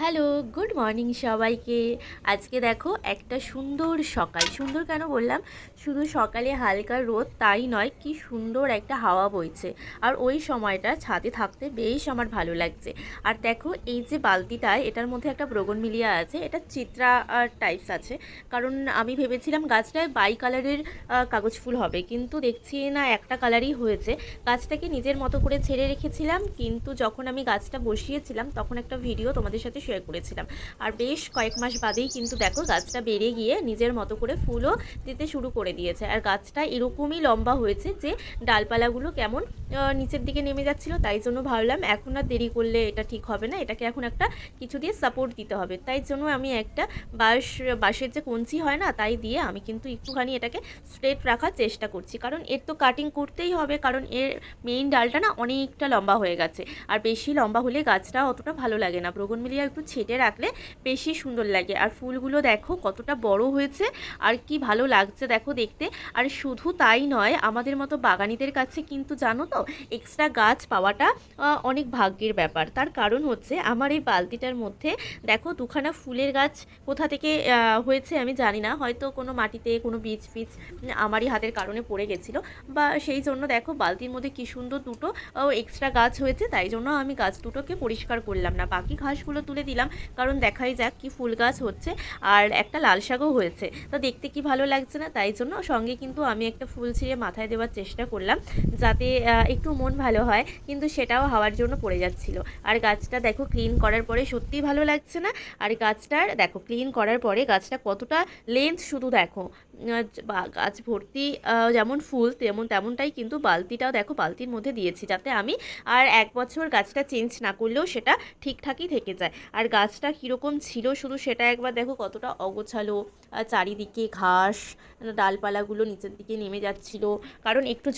Hello, good morning সবাইকে। আজকে দেখো একটা সুন্দর সকাল। সুন্দর কেন বললাম? শুধু সকালে হালকা রোদ তাই নয়, কি সুন্দর একটা হাওয়া বইছে। আর ওই সময়টা ছাদে থাকতে বেশ আমার ভালো লাগছে। আর দেখো এই যে বালতিটা, এটার মধ্যে একটা ব্রোগনভিলিয়া আছে, এটা চিত্রা টাইপস আছে। কারণ আমি ভেবেছিলাম গাছটায় বাই কালারের কাগজ ফুল হবে, কিন্তু দেখছি না একটা কালারই হয়েছে। গাছটাকে নিজের মতো করে ছেড়ে রেখেছিলাম, কিন্তু যখন আমি গাছটা বসিয়েছিলাম তখন একটা ভিডিও তোমাদের সাথে শেয়ার করেছিলাম। আর বেশ কয়েক মাস বাদেই কিন্তু দেখো গাছটা বেড়ে গিয়ে নিজের মতো করে ফুলও দিতে শুরু করে দিয়েছে। আর গাছটা এরকমই লম্বা হয়েছে যে ডালপালাগুলো কেমন নিচের দিকে নেমে যাচ্ছিল। তাই জন্য ভাবলাম এখন আর দেরি করলে এটা ঠিক হবে না, এটাকে এখন একটা কিছু দিয়ে সাপোর্ট দিতে হবে। তাই জন্য আমি একটা বাঁশের যে কঞ্চি হয় না, তাই দিয়ে আমি কিন্তু একটুখানি এটাকে স্ট্রেট রাখার চেষ্টা করছি। কারণ এর তো কাটিং করতেই হবে, কারণ এর মেইন ডালটা না অনেকটা লম্বা হয়ে গেছে। আর বেশি লম্বা হলে গাছটা অতটা ভালো লাগে না। ব্রোগনভিলিয়া একটু ছেটে রাখলে বেশি সুন্দর লাগে। আর ফুলগুলো দেখো কতটা বড় হয়েছে, আর কি ভালো লাগছে দেখো দেখতে। আর শুধু তাই নয়, আমাদের মতো বাগানীদের কাছে কিন্তু জানো তো, এক্সট্রা গাছ পাওয়াটা অনেক ভাগ্যের ব্যাপার। তার কারণ হচ্ছে আমার এই বালতিটার মধ্যে দেখো দুখানা ফুলের গাছ কোথা থেকে হয়েছে আমি জানি না, হয়তো কোনো মাটিতে কোনো বীজ ফিজ আমারই হাতের কারণে পড়ে গেছিলো, বা সেই জন্য দেখো বালতির মধ্যে কি সুন্দর দুটো এক্সট্রা গাছ হয়েছে। তাই জন্য আমি গাছ দুটোকে পরিষ্কার করলাম না, বাকি ঘাসগুলো তুলে দিলাম, কারণ দেখাই যাক কি ফুল গাছ হচ্ছে। আর একটা লাল শাকও হয়েছে, তো দেখতে কি ভালো লাগছে না? তাই জন্য সঙ্গে কিন্তু আমি একটা ফুল ছিঁড়ে মাথায় দেওয়ার চেষ্টা করলাম, যাতে একটু মন ভালো হয়, কিন্তু সেটাও হাওয়ার জন্য পড়ে যাচ্ছিল। আর গাছটা দেখো ক্লিন করার পরে সত্যিই ভালো লাগছে না। আর গাছটার দেখো ক্লিন করার পরে গাছটা কতটা লেন্থ শুধু দেখো, গাছ ভর্তি যেমন ফুল তেমনটাই কিন্তু বালতিটাও দেখো বালতির মধ্যে দিয়েছি, যাতে আমি আর 1 বছর গাছটা চেঞ্জ না করলেও সেটা ঠিকঠাকই থেকে যায়। আর গাছটা কীরকম ছিল শুধু সেটা একবার দেখো, কতটা অগোছালো, চারিদিকে ঘাস, ডালপালাগুলো নিচের দিকে নেমে যাচ্ছিল। কারণ একটু